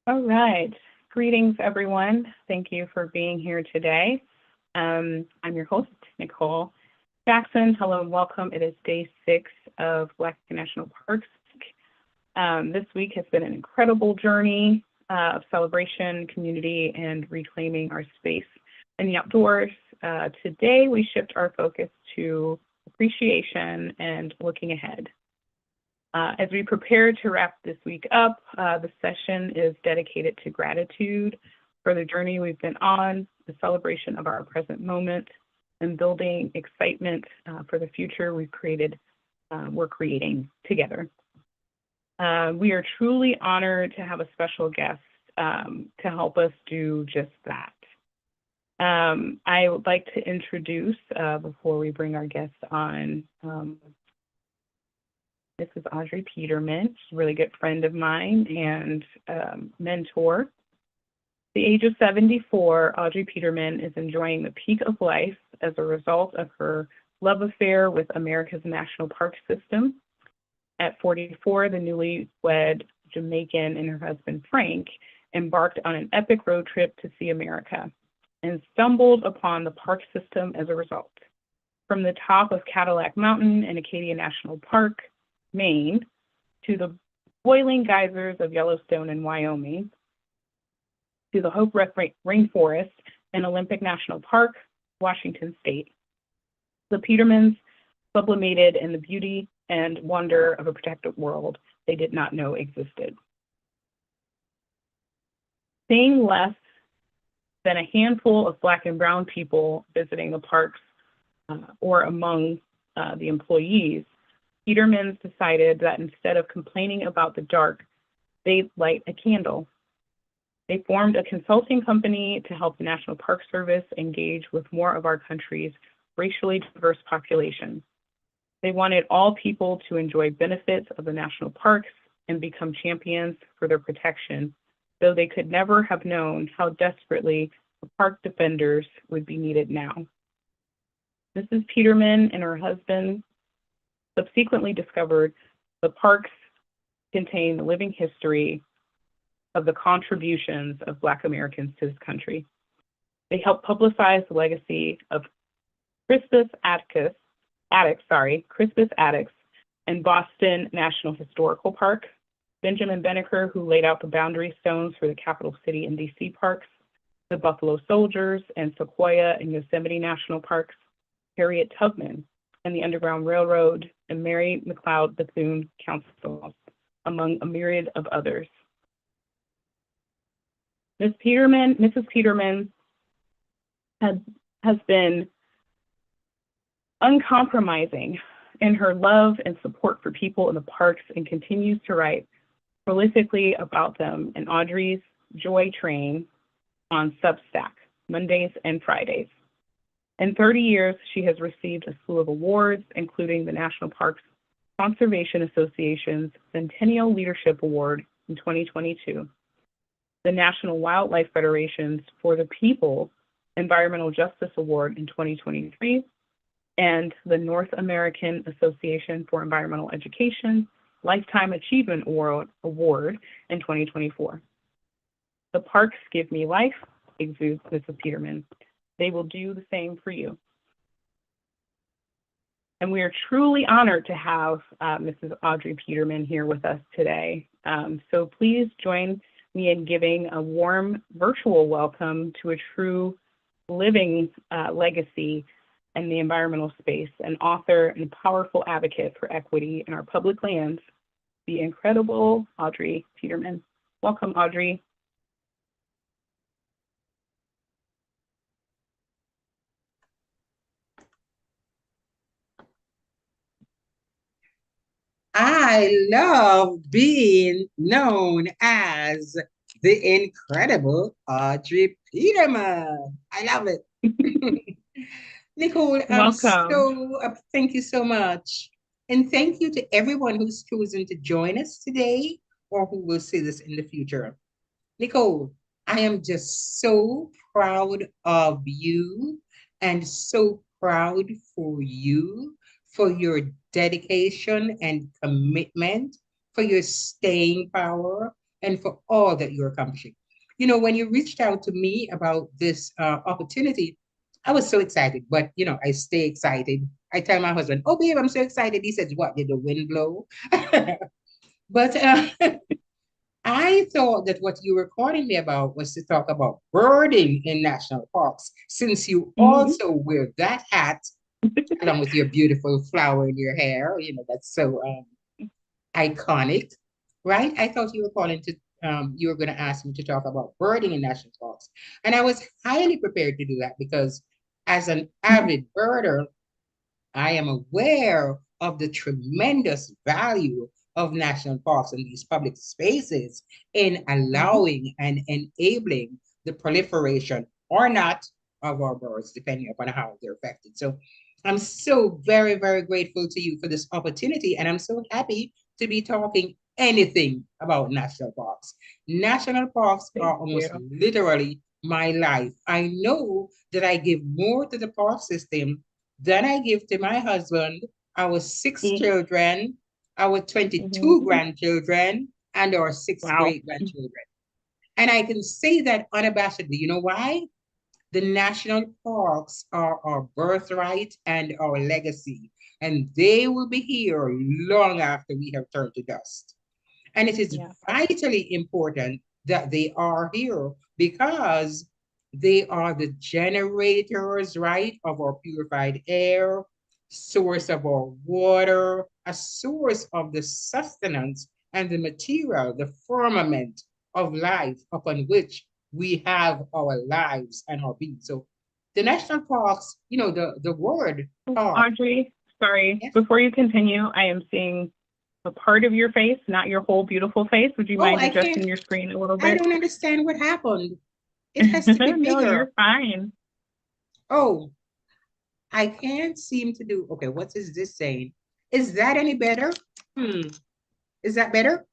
All right. Greetings, everyone. Thank you for being here today. I'm your host, Nicole Jackson. Hello and welcome. It is day 6 of Black National Parks Week. This week has been an incredible journey of celebration, community, and reclaiming our space in the outdoors. Today, we shift our focus to appreciation and looking ahead. As we prepare to wrap this week up, the session is dedicated to gratitude for the journey we've been on, the celebration of our present moment, and building excitement for the future we're creating together. We are truly honored to have a special guest to help us do just that. I would like to introduce, before we bring our guests on, this is Audrey Peterman. She's a really good friend of mine and mentor. At the age of 74, Audrey Peterman is enjoying the peak of life as a result of her love affair with America's National Park System. At 44, the newlywed Jamaican and her husband Frank embarked on an epic road trip to see America and stumbled upon the park system as a result. From the top of Cadillac Mountain in Acadia National Park, Maine, to the boiling geysers of Yellowstone in Wyoming, to the Hope Rainforest in Olympic National Park, Washington State. The Petermans sublimated in the beauty and wonder of a protected world they did not know existed. Seeing less than a handful of Black and Brown people visiting the parks or among the employees, Petermans decided that instead of complaining about the dark, they'd light a candle. They formed a consulting company to help the National Park Service engage with more of our country's racially diverse population. They wanted all people to enjoy benefits of the national parks and become champions for their protection, though they could never have known how desperately the park defenders would be needed now. Mrs. Peterman and her husband subsequently discovered the parks contain the living history of the contributions of Black Americans to this country. They helped publicize the legacy of Crispus Attucks and Boston National Historical Park, Benjamin Benneker, who laid out the boundary stones for the capital city and DC parks, the Buffalo Soldiers and Sequoia and Yosemite National Parks, Harriet Tubman, and the Underground Railroad, and Mary McLeod Bethune Council, among a myriad of others. Mrs. Peterman has been uncompromising in her love and support for people in the parks and continues to write prolifically about them in Audrey's Joy Train on Substack, Mondays and Fridays. In 30 years, she has received a slew of awards, including the National Parks Conservation Association's Centennial Leadership Award in 2022, the National Wildlife Federation's For the People Environmental Justice Award in 2023, and the North American Association for Environmental Education Lifetime Achievement Award in 2024. The parks give me life, exudes Mrs. Peterman. They will do the same for you. And we are truly honored to have Mrs. Audrey Peterman here with us today. So please join me in giving a warm virtual welcome to a true living legacy in the environmental space, an author and powerful advocate for equity in our public lands, the incredible Audrey Peterman. Welcome, Audrey. I love being known as the incredible Audrey Peterman. I love it. Nicole, Welcome. thank you so much. And thank you to everyone who's chosen to join us today or who will see this in the future. Nicole, I am just so proud of you and so proud for you, for your dedication and commitment, for your staying power, and for all that you're accomplishing. You know, when you reached out to me about this opportunity, I was so excited, but I stay excited. I tell my husband, "Oh, babe, I'm so excited." He says, "What, did the wind blow?" But I thought that what you were calling me about was to talk about birding in national parks, since you Mhm. also wear that hat along with your beautiful flower in your hair. That's so iconic, right? I thought you were calling to, you were going to ask me to talk about birding in national parks. And I was highly prepared to do that because as an avid birder, I am aware of the tremendous value of national parks and these public spaces in Mhm. allowing and enabling the proliferation or not of our birds, depending upon how they're affected. So I'm so very, very grateful to you for this opportunity, and I'm so happy to be talking anything about national parks. National parks Thank are almost you. literally my life. I know that I give more to the park system than I give to my husband, our six Mhm. children, our 22 Mhm. grandchildren, and our six Wow. great grandchildren. And I can say that unabashedly. You know why? The national parks are our birthright and our legacy, and they will be here long after we have turned to dust. And it is Yeah. vitally important that they are here because they are the generators, right, of our purified air, source of our water, a source of the sustenance and the material, the firmament of life upon which we have our lives and our being. So the national parks, the word park. Audrey, sorry. Yes. Before you continue, I am seeing a part of your face, not your whole beautiful face. Would you Oh, mind I can't, adjusting your screen a little I bit? don't understand what happened. It has to be No, bigger. you're fine. Oh, I can't seem to do. Okay, what is this saying? Is that any better? Hmm. Is that better?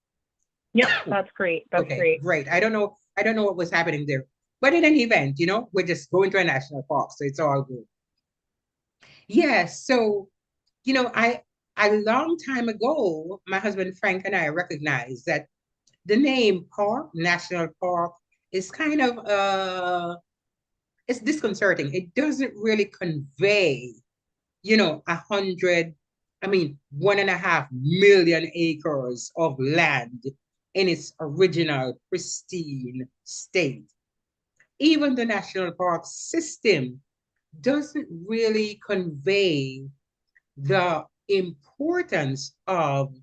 Yep, that's great. That's Okay, great. great. I don't know. I don't know what was happening there. But in any event, we're just going to a national park, so it's all good. Yeah, so, I a long time ago, my husband Frank and I recognized that the name park, national park, is kind of it's disconcerting. It doesn't really convey 1.5 million acres of land in its original pristine state. Even the national park system doesn't really convey the importance of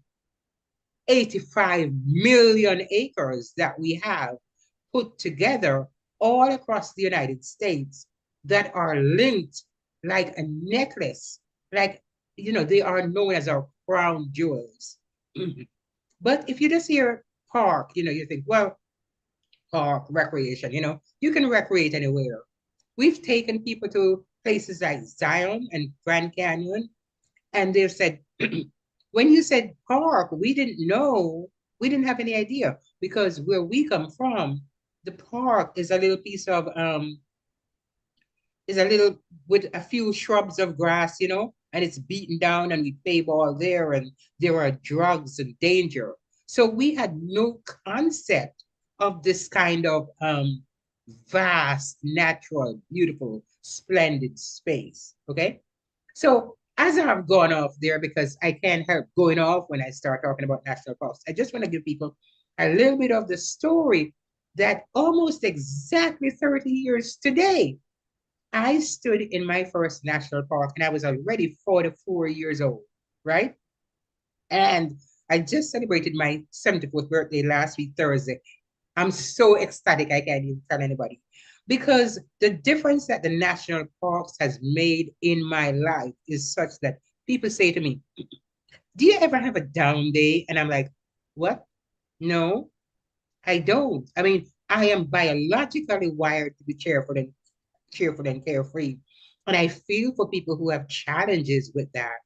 85 million acres that we have put together all across the United States that are linked like a necklace, like, they are known as our crown jewels. But if you just hear park, you think, well, park, recreation, you can recreate anywhere. We've taken people to places like Zion and Grand Canyon, and they've said, when you said park, we didn't know, we didn't have any idea because where we come from, the park is a little piece of is a little with a few shrubs of grass, and it's beaten down and we play ball there and there are drugs and danger. So we had no concept of this kind of vast, natural, beautiful, splendid space. Okay. So as I've gone off there, because I can't help going off when I start talking about national parks, I just want to give people a little bit of the story that almost exactly 30 years today, I stood in my first national park and I was already 44 years old, right? And I just celebrated my 74th birthday last week, Thursday. I'm so ecstatic, I can't even tell anybody. Because the difference that the national parks has made in my life is such that people say to me, do you ever have a down day? And I'm like, what? No, I don't. I mean, I am biologically wired to be cheerful and carefree. And I feel for people who have challenges with that.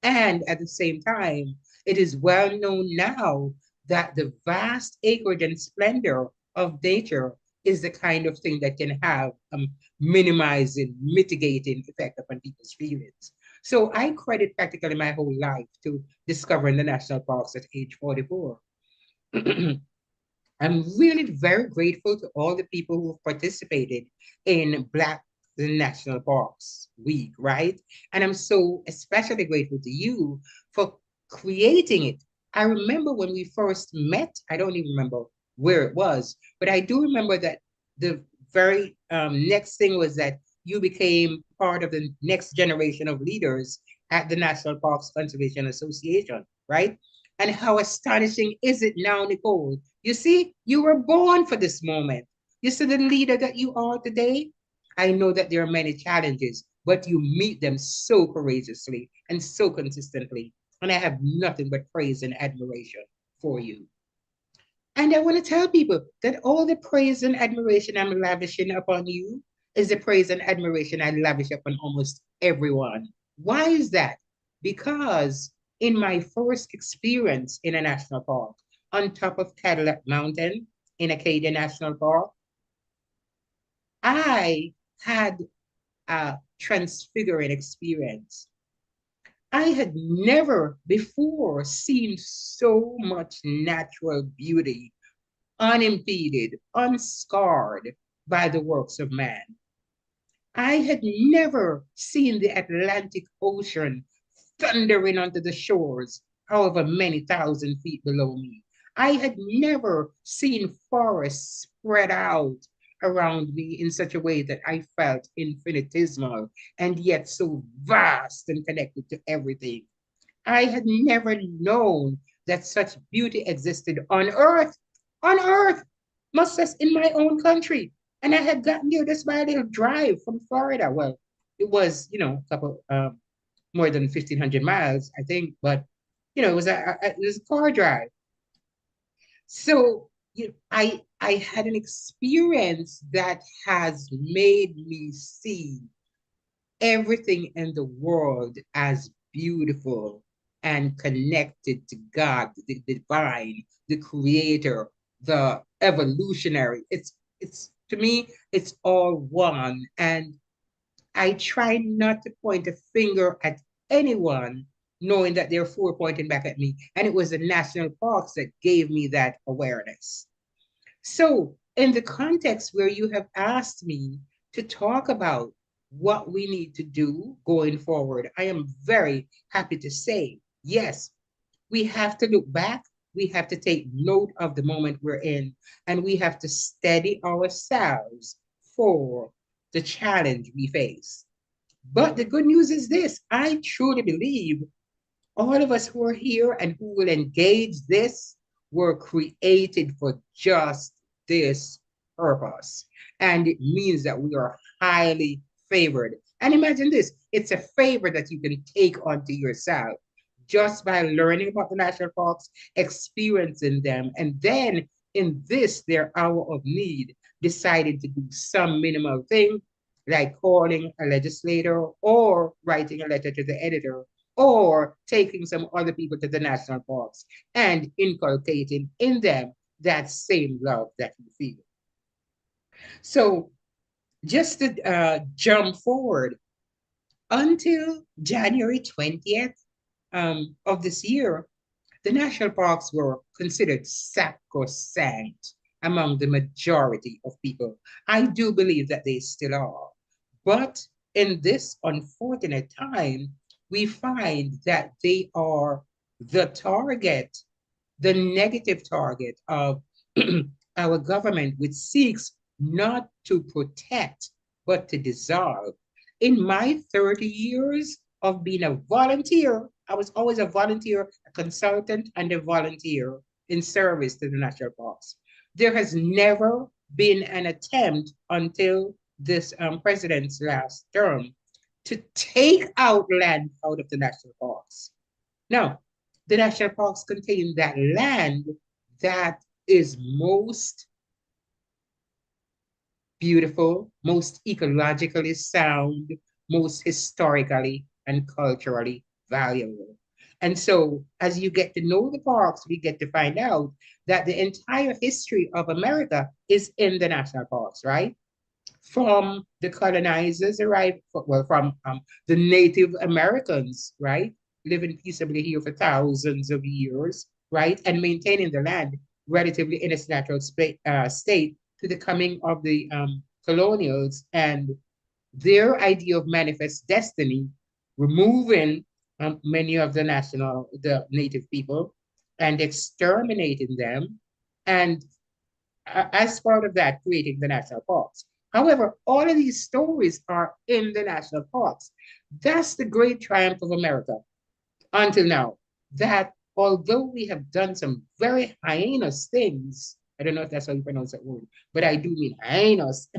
And at the same time, it is well known now that the vast acreage and splendor of nature is the kind of thing that can have minimizing, mitigating effect upon people's feelings. So I credit practically my whole life to discovering the national parks at age 44. I'm really very grateful to all the people who participated in Black National Parks Week, right? And I'm so especially grateful to you for creating it. I remember when we first met, I don't even remember where it was, but I do remember that the very next thing was that you became part of the next generation of leaders at the National Parks Conservation Association, right? And how astonishing is it now, Nicole? You see, you were born for this moment. You see the leader that you are today? I know that there are many challenges, but you meet them so courageously and so consistently. And I have nothing but praise and admiration for you. And I want to tell people that all the praise and admiration I'm lavishing upon you is the praise and admiration I lavish upon almost everyone. Why is that? Because in my first experience in a national park, on top of Cadillac Mountain in Acadia National Park, I had a transfiguring experience. I had never before seen so much natural beauty unimpeded, unscarred by the works of man. I had never seen the Atlantic Ocean thundering onto the shores, however many thousand feet below me. I had never seen forests spread out around me in such a way that I felt infinitesimal and yet so vast and connected to everything. I had never known that such beauty existed on earth, much less in my own country. And I had gotten there just by a little drive from Florida. Well, it was, a couple, more than 1,500 miles, I think, but, it was a car drive. So I had an experience that has made me see everything in the world as beautiful and connected to God, the divine, the creator, the evolutionary. It's to me, it's all one. And I try not to point a finger at anyone, knowing that they're four pointing back at me. And it was the national parks that gave me that awareness. So, in the context where you have asked me to talk about what we need to do going forward, I am very happy to say, yes, we have to look back. We have to take note of the moment we're in, and we have to steady ourselves for the challenge we face. But the good news is this: I truly believe all of us who are here and who will engage this were created for just this purpose. And it means that we are highly favored. And imagine this: it's a favor that you can take onto yourself just by learning about the national parks, experiencing them, and then in this, their hour of need, deciding to do some minimal thing like calling a legislator or writing a letter to the editor or taking some other people to the national parks and inculcating in them that same love that you feel. So, just to jump forward, until January 20th of this year, the national parks were considered sacrosanct among the majority of people. I do believe that they still are. But in this unfortunate time, we find that they are the target, the negative target of our government, which seeks not to protect, but to dissolve. In my 30 years of being a volunteer, I was always a volunteer, a consultant, and a volunteer in service to the national parks. There has never been an attempt until this president's last term to take out land out of the national parks. Now, the national parks contain that land that is most beautiful, most ecologically sound, most historically and culturally valuable. And so, as you get to know the parks, we get to find out that the entire history of America is in the national parks, right? From the colonizers arrived, well, from the Native Americans, right? Living peaceably here for thousands of years, right? And maintaining the land. relatively in its natural state to the coming of the colonials and their idea of manifest destiny, removing many of the native people and exterminating them, and as part of that, creating the national parks. However, all of these stories are in the national parks. That's the great triumph of America until now. That although we have done some very heinous things, I don't know if that's how you pronounce that word, but I do mean heinous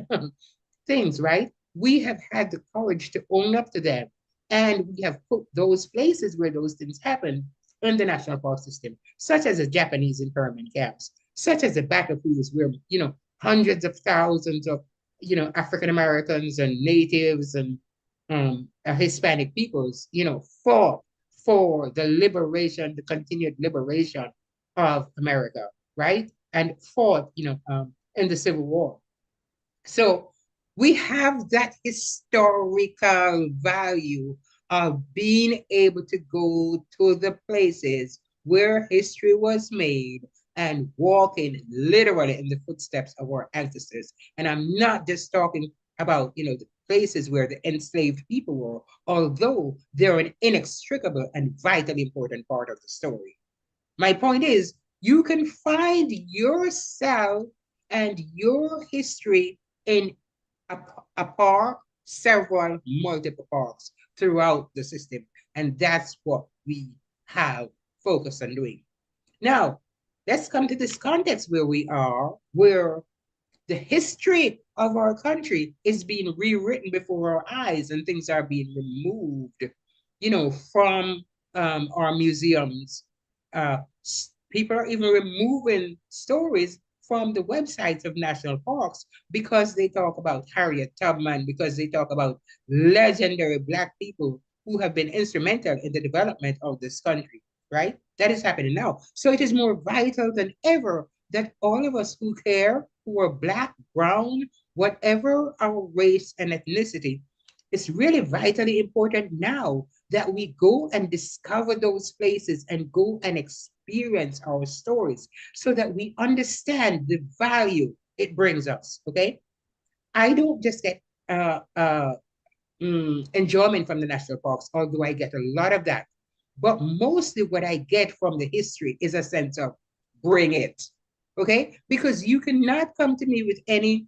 things, right? We have had the courage to own up to them. And we have put those places where those things happen in the national park system, such as the Japanese internment camps, such as the battlefields where, hundreds of thousands of, African Americans and natives and Hispanic peoples, fought for the liberation, the continued liberation of America, right? And fought, in the Civil War. So we have that historical value of being able to go to the places where history was made and walking literally in the footsteps of our ancestors. And I'm not just talking about, the places where the enslaved people were, although they're an inextricable and vitally important part of the story. My point is, you can find yourself and your history in a, a park, several multiple parks throughout the system. And that's what we have focused on doing. Now, let's come to this context where we are, where the history of our country is being rewritten before our eyes and things are being removed, from our museums. Uh, People are even removing stories from the websites of national parks because they talk about Harriet Tubman, because they talk about legendary Black people who have been instrumental in the development of this country, right? That is happening now. So it is more vital than ever that all of us who care, who are Black, brown, whatever our race and ethnicity, it's really vitally important now that we go and discover those places and go and experience our stories so that we understand the value it brings us. Okay. I don't just get enjoyment from the national parks, although I get a lot of that. But mostly what I get from the history is a sense of bring it. Okay. Because you cannot come to me with any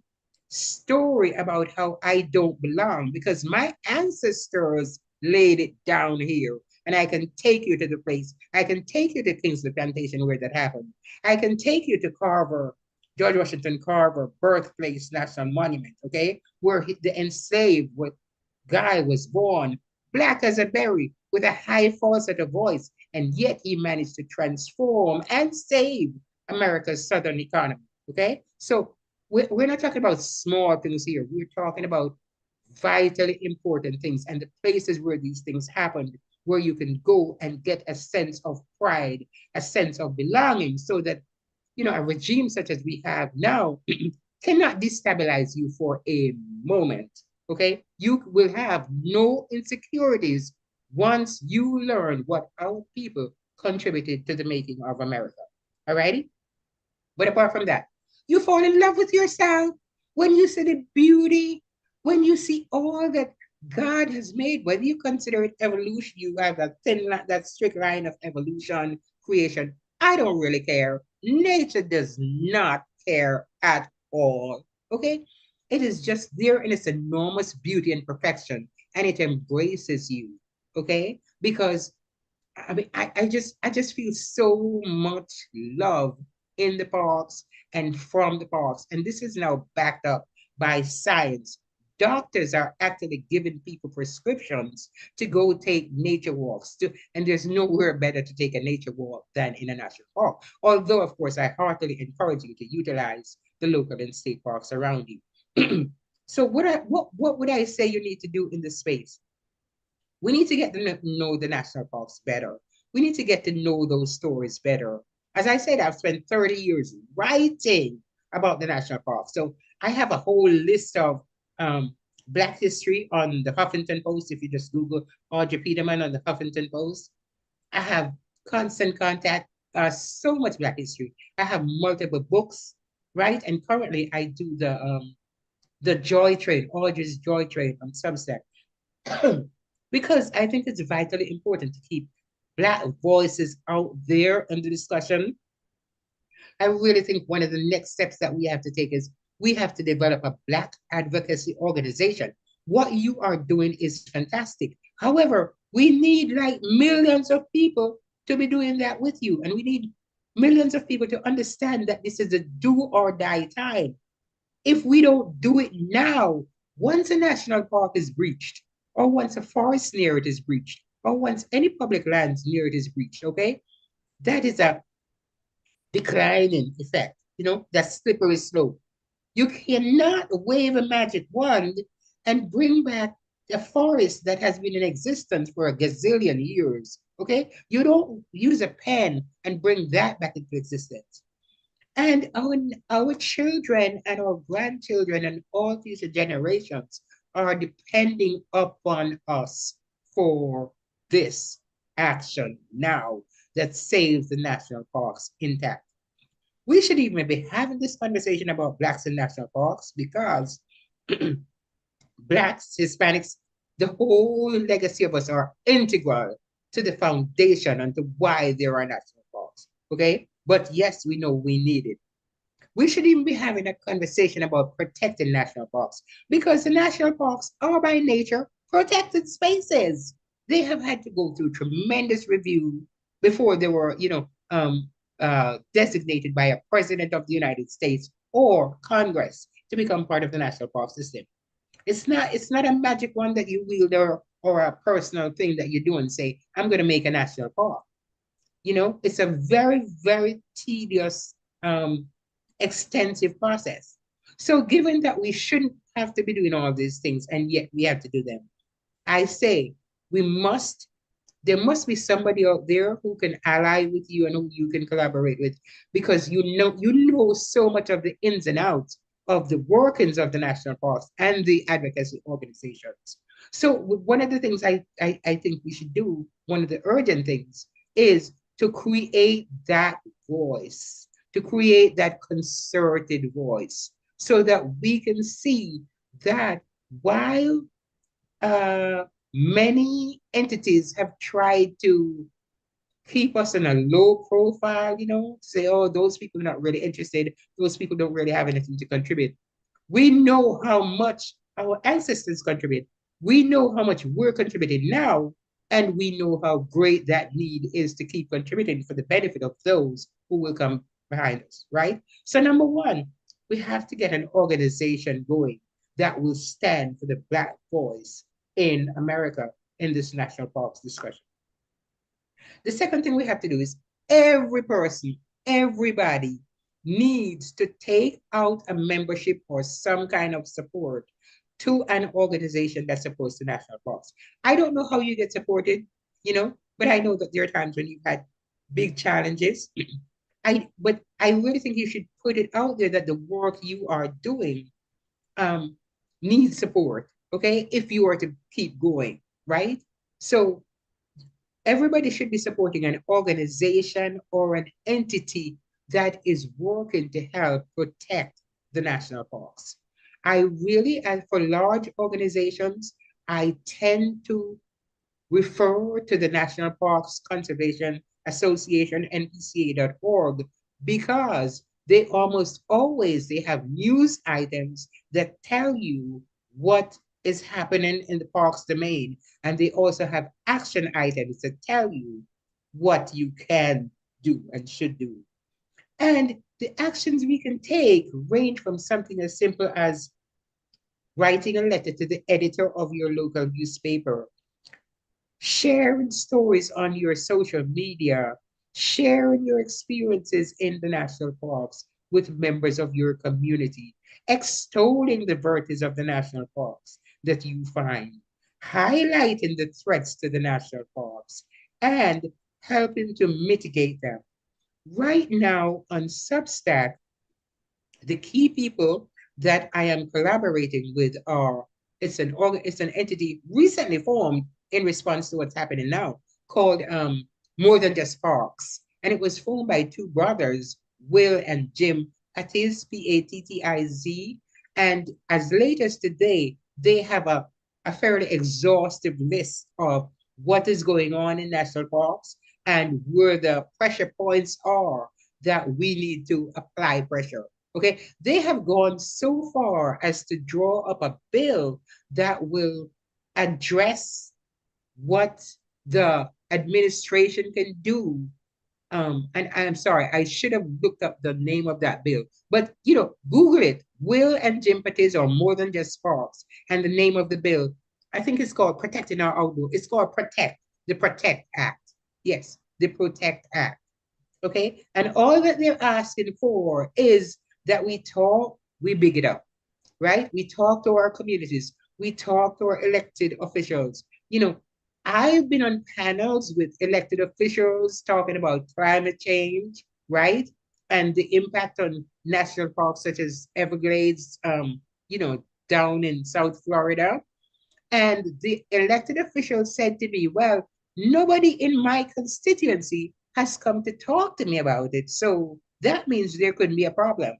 story about how I don't belong because my ancestors laid it down here. And I can take you to the place. I can take you to Kingsley Plantation where that happened. I can take you to Carver, George Washington Carver, Birthplace National Monument, okay, where the enslaved guy was born, Black as a berry, with a high falsetto voice, and yet he managed to transform and save America's southern economy, okay? So we're not talking about small things here. We're talking about vitally important things and the places where these things happened, where you can go and get a sense of pride, a sense of belonging, so that a regime such as we have now cannot destabilize you for a moment. Okay, you will have no insecurities once you learn what our people contributed to the making of America. All righty. But apart from that, you fall in love with yourself when you see the beauty, when you see all that God has made, whether you consider it evolution, you have that strict line of evolution, creation. I don't really care. Nature does not care at all. Okay? It is just there in its enormous beauty and perfection, and it embraces you. Okay? Because I mean, I just feel so much love in the parks and from the parks. And this is now backed up by science. Doctors are actually giving people prescriptions to go take nature walks. And there's nowhere better to take a nature walk than in a national park. Although, of course, I heartily encourage you to utilize the local and state parks around you. So what would I say you need to do in this space? We need to get to know the national parks better. We need to get to know those stories better. As I said, I've spent 30 years writing about the national parks. So I have a whole list of Black history on the Huffington Post. If you just Google Audrey Peterman on the Huffington Post, I have constant contact so much Black history. I have multiple books, right? And currently I do the Joy Train, Audrey's Joy Train on Substack, because I think it's vitally important to keep Black voices out there in the discussion. I really think one of the next steps that we have to take is we have to develop a Black advocacy organization. What you are doing is fantastic. However, we need like millions of people to be doing that with you. And we need millions of people to understand that this is a do or die time. If we don't do it now, once a national park is breached, or once a forest near it is breached, or once any public lands near it is breached, okay, that is a declining effect, that slippery slope. You cannot wave a magic wand and bring back a forest that has been in existence for a gazillion years. Okay? You don't use a pen and bring that back into existence. And our children and our grandchildren and all future generations are depending upon us for this action now that saves the national parks intact. We should even be having this conversation about Blacks in national parks because Blacks, Hispanics, the whole legacy of us are integral to the foundation and to why there are national parks. Okay? But yes, we know we need it. We should even be having a conversation about protecting national parks because the national parks are by nature protected spaces. They have had to go through tremendous review before they were, designated by a president of the United States or Congress to become part of the national park system. It's not a magic one that you wield or a personal thing that you do and say, I'm going to make a national park. It's a very, very tedious, extensive process. So given that we shouldn't have to be doing all these things and yet we have to do them, I say there must be somebody out there who can ally with you and who you can collaborate with because you know so much of the ins and outs of the workings of the national parks and the advocacy organizations. So one of the things I think we should do, one of the urgent things, is to create that voice, to create that concerted voice so that we can see that while many entities have tried to keep us in a low profile, to say, oh, those people are not really interested, those people don't really have anything to contribute. We know how much our ancestors contribute. We know how much we're contributing now, and we know how great that need is to keep contributing for the benefit of those who will come behind us, right? So number one, we have to get an organization going that will stand for the Black voice in America in this national parks discussion. The second thing we have to do is every person, everybody needs to take out a membership or some kind of support to an organization that supports the national parks. I don't know how you get supported, but I know that there are times when you've had big challenges. But I really think you should put it out there that the work you are doing needs support, okay? If you are to keep going, right? So everybody should be supporting an organization or an entity that is working to help protect the national parks. I really, and for large organizations, I tend to refer to the National Parks Conservation Association, npca.org, because they almost always they have news items that tell you what is happening in the parks domain, and they also have action items that tell you what you can do and should do. And the actions we can take range from something as simple as writing a letter to the editor of your local newspaper, sharing stories on your social media, sharing your experiences in the national parks with members of your community, extolling the virtues of the national parks that you find, highlighting the threats to the national parks, and helping to mitigate them. Right now on Substack, the key people that I am collaborating with are it's an entity recently formed in response to what's happening now called More Than Just Parks. and it was formed by two brothers, Will and Jim Pattiz, Pattiz. And as late as today, they have a fairly exhaustive list of what is going on in national parks and where the pressure points are that we need to apply pressure. Okay, they have gone so far as to draw up a bill that will address what the administration can do. And I'm sorry, I should have looked up the name of that bill. But Google it. Will and Jim Patiz are more than just sparks. And the name of the bill, I think it's called Protecting Our Outdoor. It's called Protect, the Protect Act. Yes, the Protect Act. Okay. And all that they're asking for is that we talk, we big it up, right? We talk to our communities, we talk to our elected officials. I've been on panels with elected officials talking about climate change, right? And the impact on national parks such as Everglades, down in South Florida. And the elected official said to me, well, nobody in my constituency has come to talk to me about it. So that means there couldn't be a problem.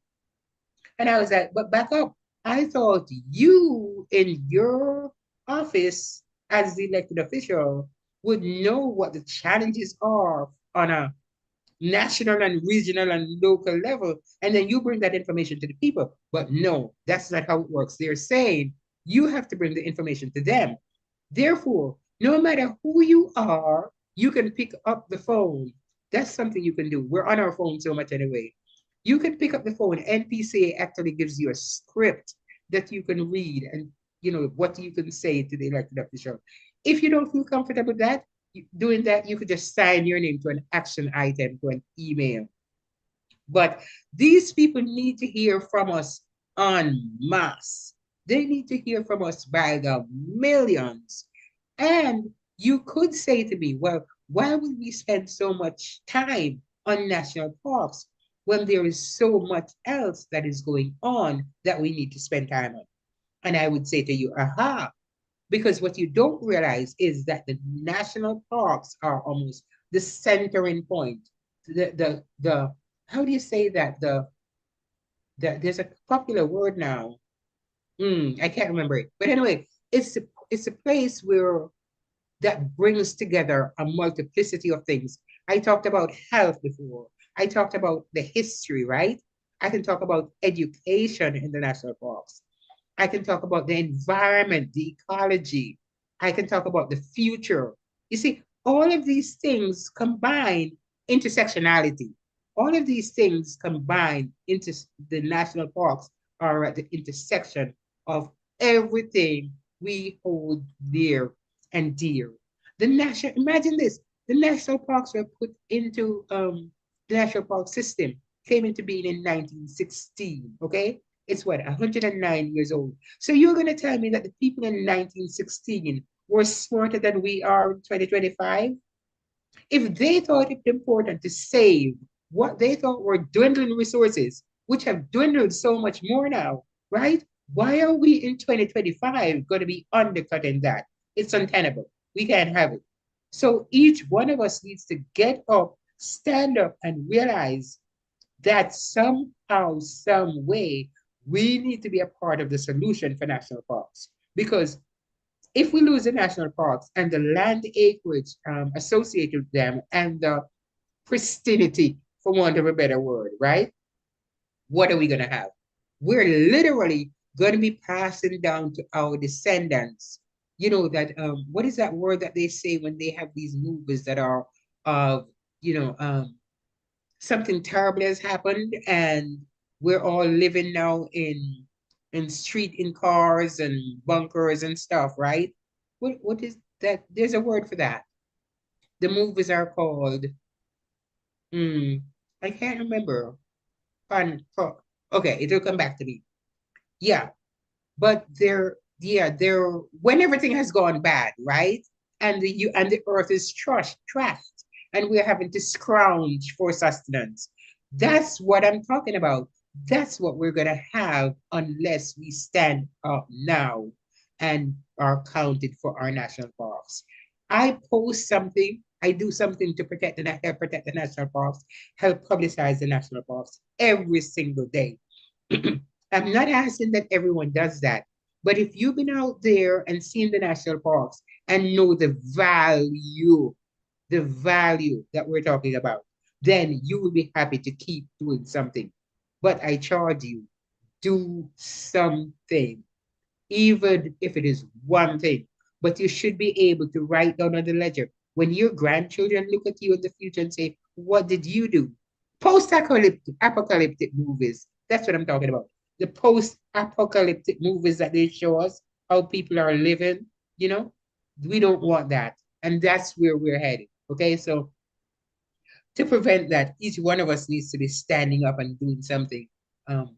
And I was like, but back up. I thought you in your office as the elected official would know what the challenges are on a national and regional and local level. And then you bring that information to the people. But no, that's not how it works. They're saying you have to bring the information to them. Therefore, no matter who you are, you can pick up the phone. That's something you can do. We're on our phone so much anyway. You can pick up the phone. NPCA actually gives you a script that you can read and what you can say to the elected official. If you don't feel comfortable with that, doing that, you could just sign your name to an action item, to an email. But these people need to hear from us en masse. They need to hear from us by the millions. And you could say to me, well, why would we spend so much time on national parks when there is so much else that is going on that we need to spend time on? And I would say to you, aha, because what you don't realize is that the national parks are almost the centering point. The how do you say that? There's a popular word now. I can't remember it. But anyway, it's a place where that brings together a multiplicity of things. I talked about health before. I talked about the history, right? I can talk about education in the national parks. I can talk about the environment, the ecology. I can talk about the future. You see, all of these things combine intersectionality. All of these things combine into the national parks are at the intersection of everything we hold dear and dear. Imagine this, the national parks were put into the national park system, came into being in 1916, okay? It's what, 109 years old. So you're going to tell me that the people in 1916 were smarter than we are in 2025? If they thought it important to save what they thought were dwindling resources, which have dwindled so much more now, right? Why are we in 2025 going to be undercutting that? It's untenable. We can't have it. So each one of us needs to get up, stand up, and realize that somehow, some way, we need to be a part of the solution for national parks. Because if we lose the national parks and the land acreage associated with them and the pristinity, for want of a better word, right? What are we going to have? We're literally going to be passing down to our descendants. That what is that word that they say when they have these movies that are of something terrible has happened and we're all living now in cars and bunkers and stuff, right? What is that? There's a word for that. The movies are called I can't remember. Okay, it'll come back to me. Yeah, but they're when everything has gone bad, right? And the earth is trashed, and we're having to scrounge for sustenance. That's what I'm talking about. That's what we're gonna have unless we stand up now and are counted for our national parks. I post something I do something to help protect the national parks, help publicize the national parks every single day. I'm not asking that everyone does that, but if you've been out there and seen the national parks and know the value that we're talking about, then you will be happy to keep doing something. But I charge you, do something, even if it is one thing. But you should be able to write down on the ledger when your grandchildren look at you in the future and say, what did you do? Post-apocalyptic movies. That's what I'm talking about. The post-apocalyptic movies that they show us, how people are living, you know, we don't want that. And that's where we're headed. Okay. So to prevent that, each one of us needs to be standing up and doing something, um,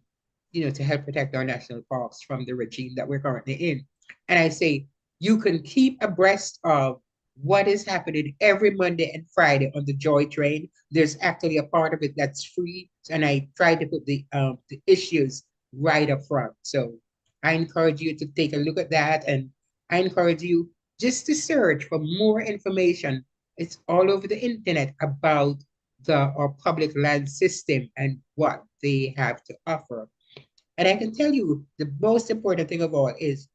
to help protect our national parks from the regime that we're currently in. And I say, you can keep abreast of what is happening every Monday and Friday on the Joy Train. There's actually a part of it that's free, and I try to put the issues right up front. So I encourage you to take a look at that, and I encourage you just to search for more information. It's all over the internet about our public land system and what they have to offer. And I can tell you the most important thing of all is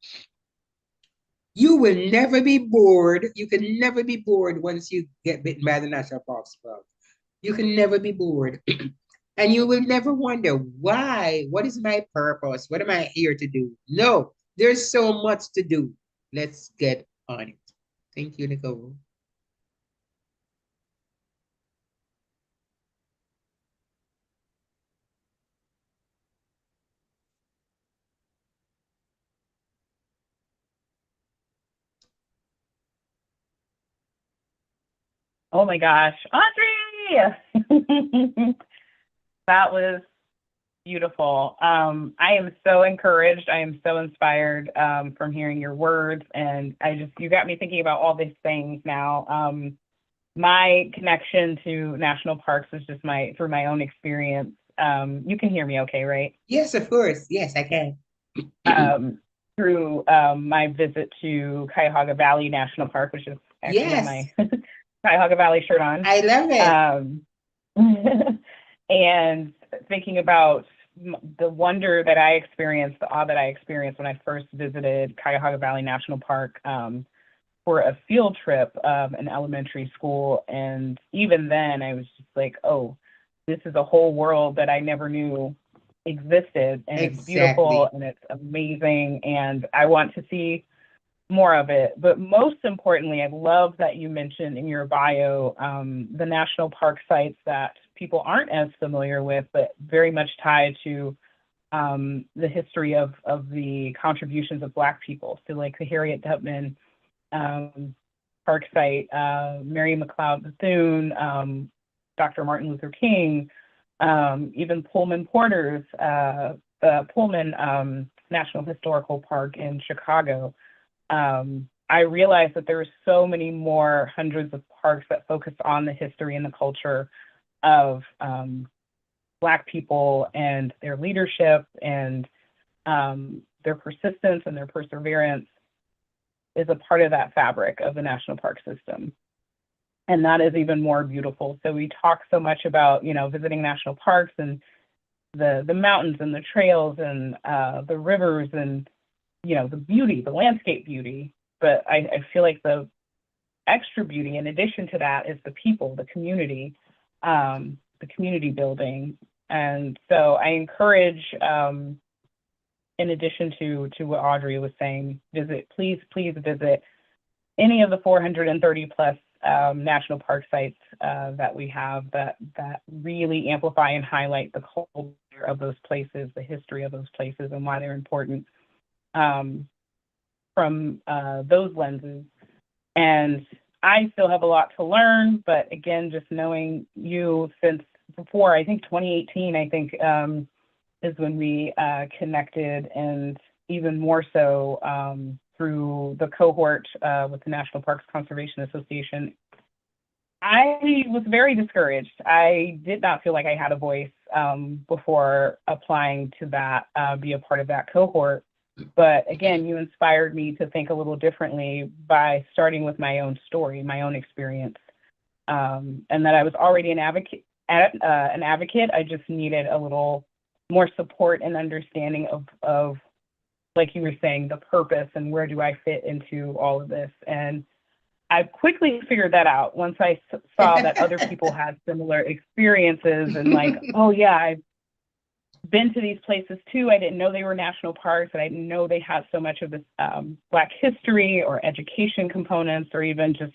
you will never be bored. You can never be bored once you get bitten by the national parks bug. You can never be bored. And you will never wonder why. What is my purpose? What am I here to do? No, there's so much to do. Let's get on it. Thank you, Nicole. Oh my gosh, Audrey! That was beautiful. I am so encouraged. I am so inspired from hearing your words, and you got me thinking about all these things now. My connection to national parks is just through my own experience. You can hear me okay, right? Yes, of course. Yes, I can. Um, through my visit to Cuyahoga Valley National Park, which is actually have Yes, my Cuyahoga Valley shirt on. I love it. And thinking about the wonder that I experienced, the awe that I experienced when I first visited Cuyahoga Valley National Park for a field trip in elementary school. And even then, I was just like, oh, this is a whole world that I never knew existed. And it's beautiful Exactly. and it's amazing. And I want to see more of it. But most importantly, I love that you mentioned in your bio the national park sites that people aren't as familiar with, but very much tied to the history of the contributions of Black people. So like the Harriet Tubman park site, Mary McLeod Bethune, Dr. Martin Luther King, even Pullman Porter's, the Pullman National Historical Park in Chicago. I realized that there were so many more hundreds of parks that focus on the history and the culture of Black people and their leadership and their persistence and their perseverance is a part of that fabric of the national park system. And that is even more beautiful. So we talk so much about, visiting national parks and the mountains and the trails and the rivers and, the beauty, the landscape beauty. But I feel like the extra beauty in addition to that is the people, the community building. And so I encourage, in addition to what Audrey was saying, please visit any of the 430 plus national park sites that we have that really amplify and highlight the culture of those places, the history of those places, and why they're important from those lenses. And I still have a lot to learn, but again, just knowing you since before, I think 2018, is when we connected, and even more so through the cohort with the National Parks Conservation Association. I was very discouraged. I did not feel like I had a voice before applying to that, be a part of that cohort. But again, you inspired me to think a little differently by starting with my own story, my own experience, and that I was already an advocate. I just needed a little more support and understanding of, like you were saying, the purpose and where do I fit into all of this. And I quickly figured that out once I saw that other people had similar experiences and like, oh yeah, I've been to these places too. I didn't know they were national parks, and I didn't know they had so much of this Black history or education components, or even just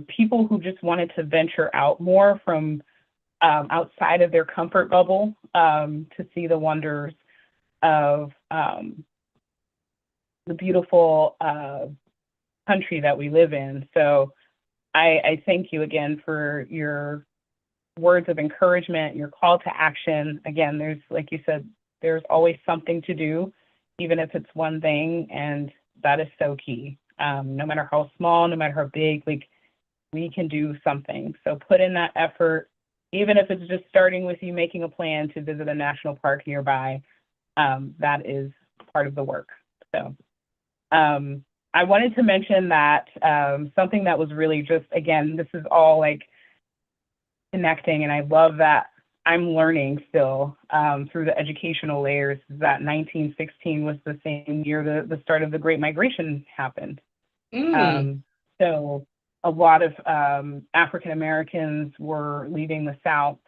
people who just wanted to venture out more from outside of their comfort bubble to see the wonders of the beautiful country that we live in. So I thank you again for your words of encouragement, your call to action. Again, there's, like you said, there's always something to do, even if it's one thing, and that is so key. No matter how small, no matter how big, like, we can do something. So put in that effort, even if it's just starting with you making a plan to visit a national park nearby. That is part of the work. So I wanted to mention that something that was really just, again, this is all like connecting, and I love that I'm learning still through the educational layers, that 1916 was the same year the start of the Great Migration happened. So a lot of African Americans were leaving the South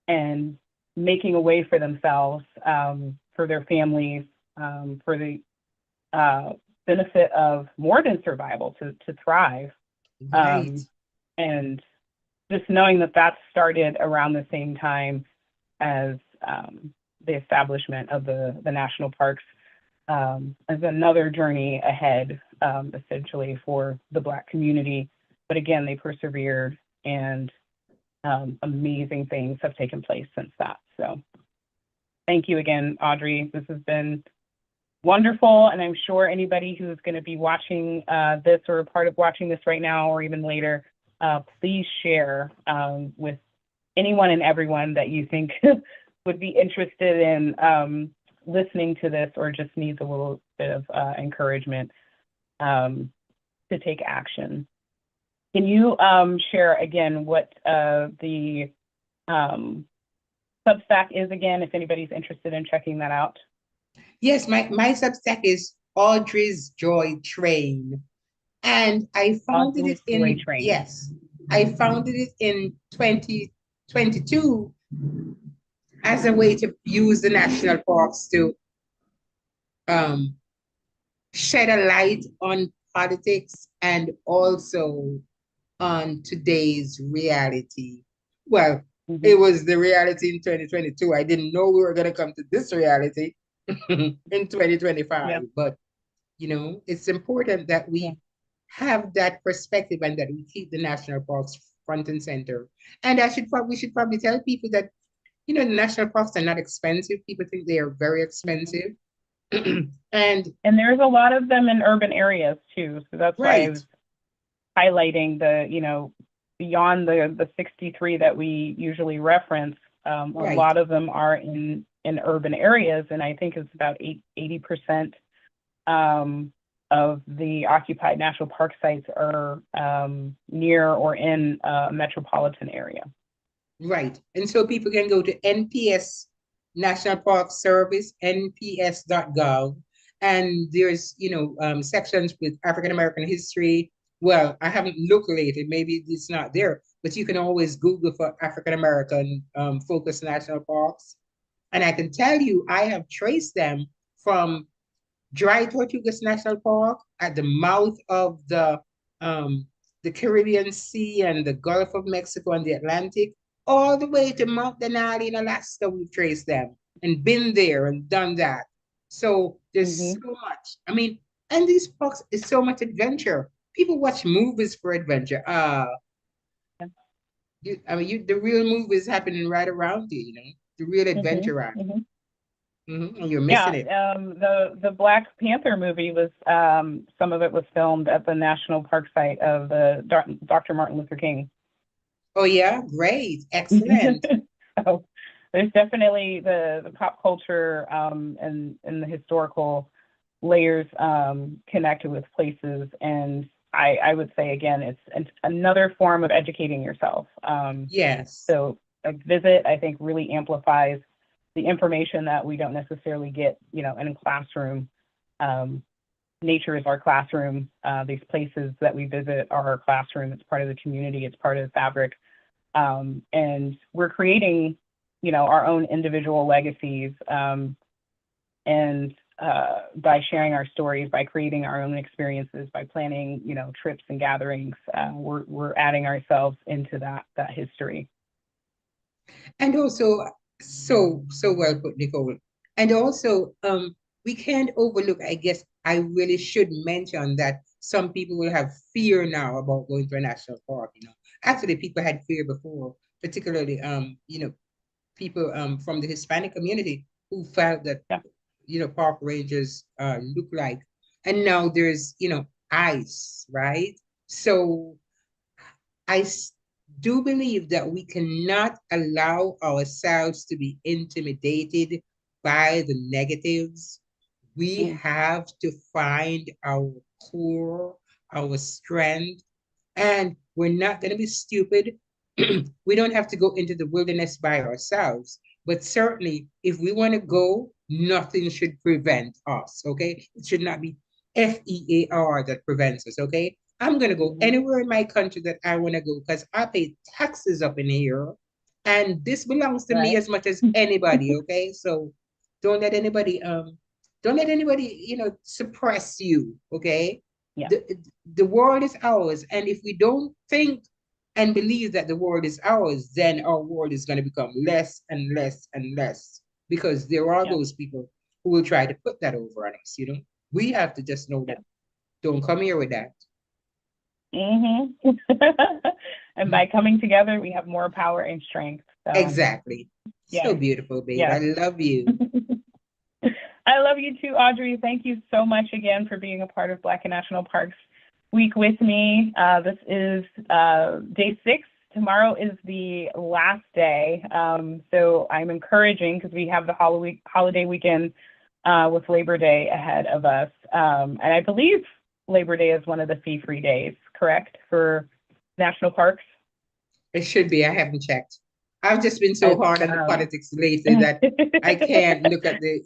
and making a way for themselves, for their families, for the benefit of more than survival, to thrive. Right. And just knowing that that started around the same time as the establishment of the national parks as another journey ahead, essentially, for the Black community. But again, they persevered, and amazing things have taken place since that. So thank you again, Audrey. This has been wonderful, and I'm sure anybody who's going to be watching this, or a part of watching this right now or even later, please share with anyone and everyone that you think would be interested in listening to this, or just needs a little bit of encouragement to take action. Can you share again what the Substack is again, if anybody's interested in checking that out? Yes, my Substack is Audrey's Joy Train. And I founded Audrey's it Joy in, Train. yes, I founded it in 2022 as a way to use the national parks to um, shed a light on politics and also on today's reality. Well, Mm-hmm. it was the reality in 2022. I didn't know we were going to come to this reality in 2025. Yeah. But, it's important that Yeah. we have that perspective and that we keep the national parks front and center. And we should probably tell people that, the national parks are not expensive. People think they are very Mm-hmm. expensive. And there's a lot of them in urban areas too. So that's why I right, was highlighting beyond the 63 that we usually reference. A right, lot of them are in urban areas, and I think it's about 80% of the occupied national park sites are near or in a metropolitan area. right. And so people can go to NPS National Park Service, nps.gov, and there's sections with African American history. Well, I haven't looked lately, maybe it's not there, but you can always Google for African American focused national parks. And I can tell you, I have traced them from Dry Tortugas National Park at the mouth of the Caribbean Sea and the Gulf of Mexico and the Atlantic, all the way to Mount Denali in Alaska. We've traced them and been there and done that. So there's Mm-hmm. so much. I mean, and these parks is so much adventure. People watch movies for adventure. The real movies happening right around you. The real adventure ride. Mm-hmm. Mm-hmm. And you're Yeah, missing it. the Black Panther movie was some of it was filmed at the National Park site of the Dr. Martin Luther King. Oh yeah, great, excellent. So there's definitely the pop culture and the historical layers connected with places, and I would say, again, another form of educating yourself. Yes. So a visit, I think, really amplifies the information that we don't necessarily get, in a classroom. Nature is our classroom. These places that we visit are our classroom. It's part of the community. It's part of the fabric. And we're creating, our own individual legacies. And by sharing our stories, by creating our own experiences, by planning, trips and gatherings, we're adding ourselves into that history. And also, so well put, Nicole. And also, we can't overlook, I guess I really should mention that some people will have fear now about going to a national park, Actually, people had fear before, particularly people from the Hispanic community who felt that Yeah. park rangers look like. And now there's, ice, right? So I do believe that we cannot allow ourselves to be intimidated by the negatives. We Mm. have to find our core, our strength, and we're not going to be stupid. We don't have to go into the wilderness by ourselves. But certainly, if we want to go, nothing should prevent us, okay? It should not be FEAR that prevents us, okay? I'm going to go Mhm. anywhere in my country that I want to go because I pay taxes up in here. And this belongs to me Right. as much as anybody, okay? So don't let anybody suppress you, okay? Yeah. the the world is ours, and if we don't think and believe that the world is ours, then our world is going to become less and less and less, because there are Yeah. those people who will try to put that over on us. We have to just know that, Yeah. don't come here with that. Hmm. And by coming together, we have more power and strength. So, Exactly. So yes, beautiful, babe. I yes. love you. I love you too, Audrey. Thank you so much again for being a part of Black and National Parks Week with me. This is day 6. Tomorrow is the last day. So I'm encouraging, because we have the holiday weekend with Labor Day ahead of us. And I believe Labor Day is one of the fee-free days, correct, for national parks? It should be. I haven't checked. I've just been so It's, hard on the politics lately that I can't look at the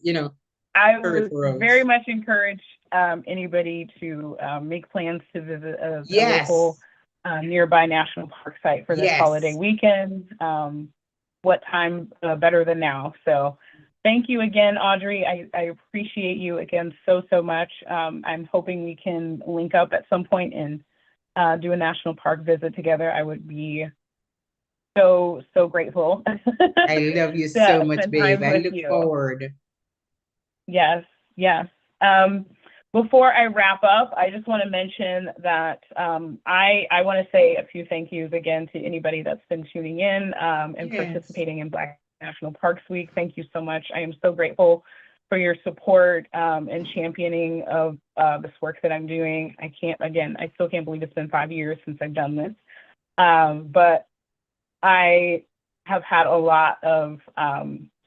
I would very peripherals. much encourage anybody to make plans to visit a local Yes. nearby national park site for this holiday Yes. weekend. What time better than now? So thank you again, Audrey. I appreciate you again so much. I'm hoping we can link up at some point and do a national park visit together. I would be so grateful I love you so to much, spend babe. time I with look you. forward. Yes, yes. Before I wrap up, I just want to mention that I want to say a few thank yous again to anybody that's been tuning in and Yes. participating in Black National Parks Week. Thank you so much. I am so grateful for your support and championing of this work that I'm doing. I still can't believe it's been 5 years since I've done this. But I have had a lot of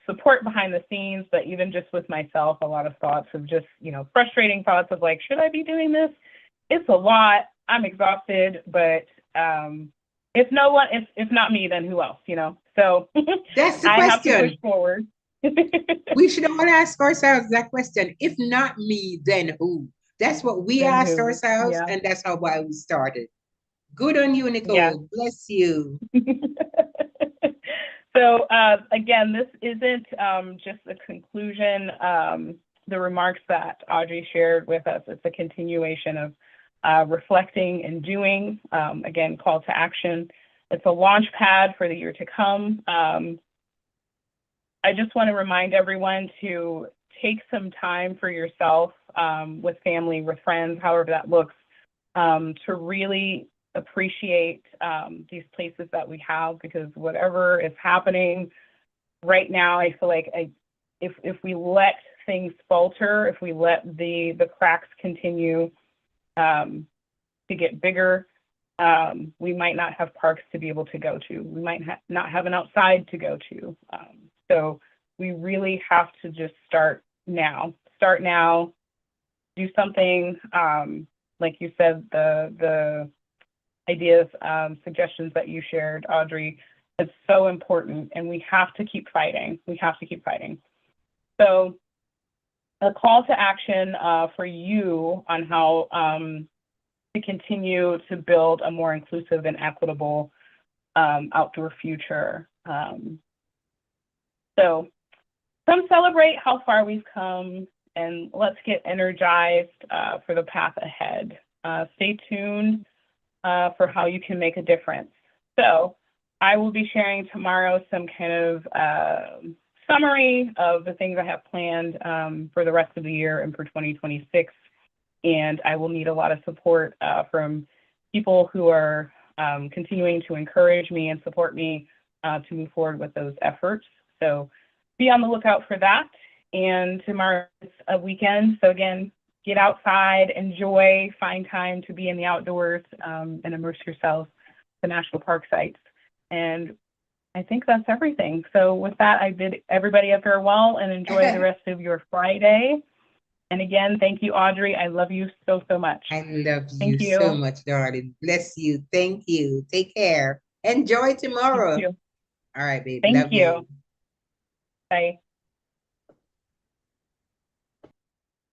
support behind the scenes, but even just with myself, a lot of thoughts of just, frustrating thoughts of like, should I be doing this? It's a lot. I'm exhausted, but if not me, then who else, So That's the I have to push question. forward. We should all ask ourselves that question. If not me, then who? That's what we Then asked who? ourselves, Yeah. and that's how why we started. Good on you, Yeah. Nicole. Bless you. So again, this isn't just a conclusion. The remarks that Audrey shared with us, it's a continuation of reflecting and doing. Again, call to action. It's a launch pad for the year to come. I just want to remind everyone to take some time for yourself with family, with friends, however that looks, to really appreciate these places that we have, because whatever is happening right now, I feel like if we let things falter, if we let the cracks continue to get bigger, we might not have parks to be able to go to. We might not have an outside to go to. So we really have to just start now. Start now. Do something. like you said, the ideas, suggestions that you shared, Audrey, is so important, and we have to keep fighting. We have to keep fighting. So a call to action for you on how to continue to build a more inclusive and equitable outdoor future. So come celebrate how far we've come, and let's get energized for the path ahead. Stay tuned for how you can make a difference. So I will be sharing tomorrow some kind of summary of the things I have planned for the rest of the year and for 2026. And I will need a lot of support from people who are continuing to encourage me and support me to move forward with those efforts. So be on the lookout for that. And tomorrow is a weekend. So again, get outside, enjoy, find time to be in the outdoors and immerse yourself in the national park sites. And I think that's everything. So with that, I bid everybody a farewell and enjoy the rest of your Friday. And again, thank you, Audrey. I love you so, so much. I love Thank you so you. much, darling. Bless you. Thank you. Take care. Enjoy Thank tomorrow. you. All right, babe. Thank Love you. you. Bye.